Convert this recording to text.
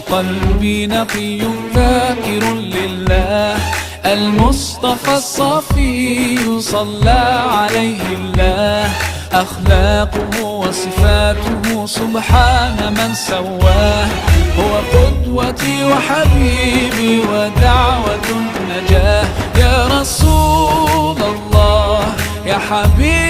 وقلبي نقي ذاكر لله. المصطفى الصفي صلى عليه الله، أخلاقه وصفاته سبحان من سواه. هو قدوتي وحبيبي ودعوة النجاة، يا رسول الله يا حبيبي